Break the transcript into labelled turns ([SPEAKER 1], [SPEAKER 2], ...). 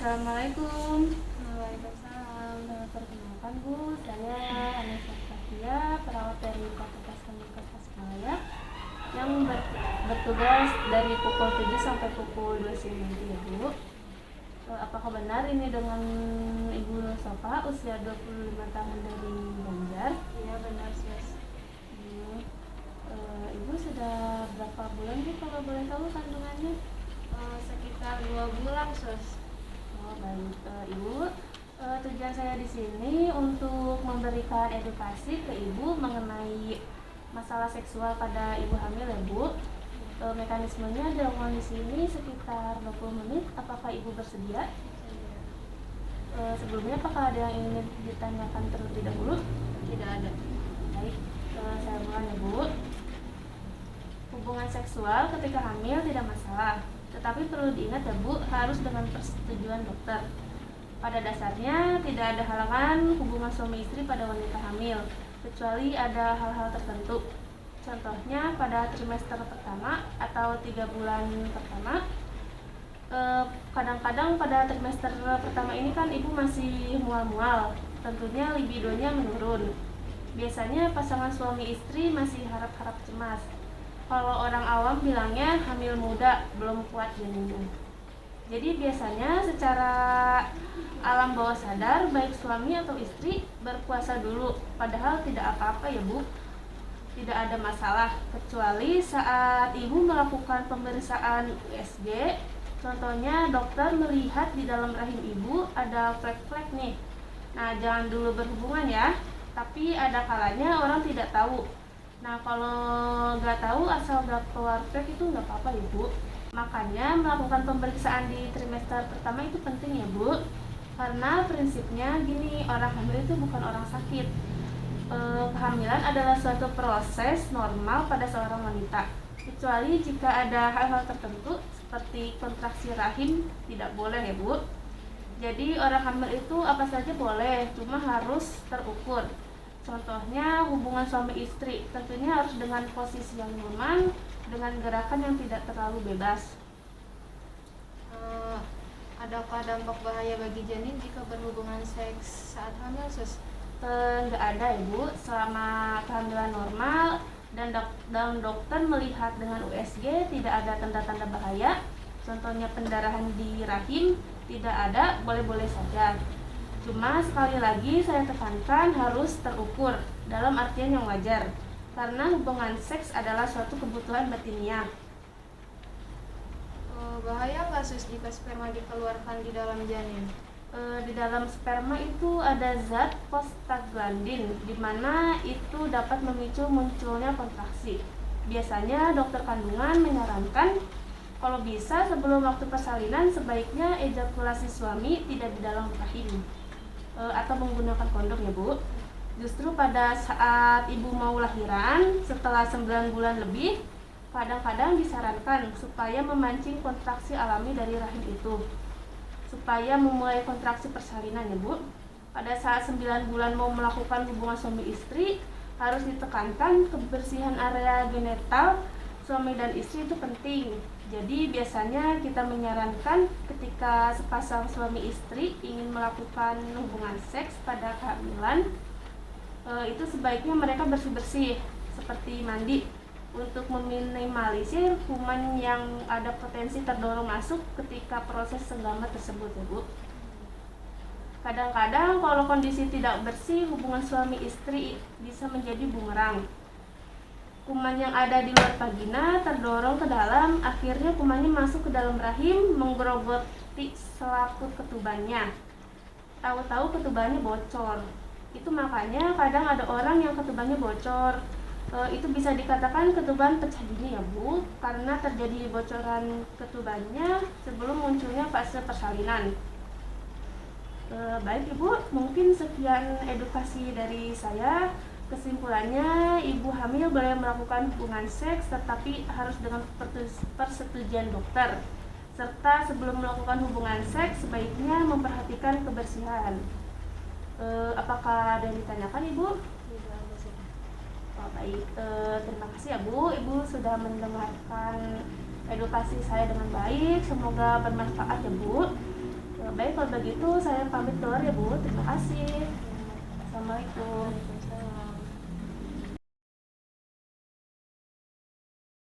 [SPEAKER 1] Assalamualaikum.
[SPEAKER 2] Waalaikumsalam.
[SPEAKER 1] Perkenalkan Bu, saya Anissa Fathia, perawat dari Fakultas Kedokteran Tasikmalaya yang bertugas dari pukul 7 sampai pukul 2 siang nanti ya Bu. Apakah benar ini dengan Ibu Nur Sofa, usia 25 tahun dari Banjar?
[SPEAKER 2] Iya benar sis.
[SPEAKER 1] Ibu sudah berapa bulan Bu kalau boleh tahu kandungannya?
[SPEAKER 2] Sekitar 2 bulan sus.
[SPEAKER 1] Oh baik, Ibu. Tujuan saya di sini untuk memberikan edukasi ke ibu mengenai masalah seksual pada ibu hamil ya Bu. Mekanismenya dilakukan di sini sekitar 20 menit. Apakah ibu bersedia? Sebelumnya apakah ada yang ingin ditanyakan terlebih dahulu?
[SPEAKER 2] Tidak ada.
[SPEAKER 1] Baik, saya mulai ya Bu. Hubungan seksual ketika hamil tidak masalah, tetapi perlu diingat ya Bu, harus dengan persetujuan dokter. Pada dasarnya tidak ada halangan hubungan suami istri pada wanita hamil, kecuali ada hal-hal tertentu. Contohnya pada trimester pertama atau 3 bulan pertama. Kadang-kadang pada trimester pertama ini kan ibu masih mual-mual, tentunya libidonya menurun. Biasanya pasangan suami istri masih harap-harap cemas. Kalau orang awam bilangnya hamil muda, belum kuat janinnya. Jadi biasanya secara alam bawah sadar baik suami atau istri berpuasa dulu, padahal tidak apa-apa ya Bu. Tidak ada masalah, kecuali saat ibu melakukan pemeriksaan USG. Contohnya dokter melihat di dalam rahim ibu ada flek-flek nih. Nah, jangan dulu berhubungan ya. Tapi ada kalanya orang tidak tahu. Nah, kalau nggak tahu asal nggak keluar flek itu nggak apa-apa ya Bu. Makanya melakukan pemeriksaan di trimester pertama itu penting ya Bu. Karena prinsipnya gini, orang hamil itu bukan orang sakit. Kehamilan adalah suatu proses normal pada seorang wanita. Kecuali jika ada hal-hal tertentu seperti kontraksi rahim tidak boleh ya Bu. Jadi orang hamil itu apa saja boleh, cuma harus terukur. Contohnya hubungan suami istri, tentunya harus dengan posisi yang nyaman, dengan gerakan yang tidak terlalu bebas.
[SPEAKER 2] Adakah dampak bahaya bagi janin jika berhubungan seks saat hamil sus?
[SPEAKER 1] Nggak ada ya Bu, selama kehamilan normal dan dokter melihat dengan USG tidak ada tanda-tanda bahaya. Contohnya pendarahan di rahim tidak ada, boleh-boleh saja. Cuma sekali lagi saya tekankan harus terukur dalam artian yang wajar, karena hubungan seks adalah suatu kebutuhan batiniah.
[SPEAKER 2] Bahaya nggak sus jika sperma dikeluarkan di dalam janin?
[SPEAKER 1] Di dalam sperma itu ada zat prostaglandin, di mana itu dapat memicu munculnya kontraksi. Biasanya dokter kandungan menyarankan kalau bisa sebelum waktu persalinan sebaiknya ejakulasi suami tidak di dalam rahim atau menggunakan kondom ya Bu. Justru pada saat ibu mau lahiran setelah 9 bulan lebih, kadang-kadang disarankan supaya memancing kontraksi alami dari rahim itu, supaya memulai kontraksi persalinan ya Bu. Pada saat 9 bulan mau melakukan hubungan suami istri, harus ditekankan kebersihan area genital suami dan istri itu penting. Jadi biasanya kita menyarankan ketika sepasang suami istri ingin melakukan hubungan seks pada kehamilan, itu sebaiknya mereka bersih-bersih seperti mandi untuk meminimalisir kuman yang ada potensi terdorong masuk ketika proses senggama tersebut ya Bu. Kadang-kadang kalau kondisi tidak bersih, hubungan suami istri bisa menjadi bumerang. Kuman yang ada di luar vagina terdorong ke dalam, akhirnya kumannya masuk ke dalam rahim, menggerogoti selaput ketubannya. Tahu-tahu ketubannya bocor. Itu makanya kadang ada orang yang ketubannya bocor. Itu bisa dikatakan ketuban pecah dini ya Bu, karena terjadi bocoran ketubannya sebelum munculnya fase persalinan. Baik Ibu, mungkin sekian edukasi dari saya. Kesimpulannya, ibu hamil boleh melakukan hubungan seks tetapi harus dengan persetujuan dokter. Serta sebelum melakukan hubungan seks sebaiknya memperhatikan kebersihan. Apakah ada yang ditanyakan Ibu? Baik, terima kasih ya Bu. Ibu sudah mendengarkan edukasi saya dengan baik. Semoga bermanfaat ya Bu. Baik, kalau begitu saya pamit keluar ya Bu. Terima kasih. Assalamualaikum.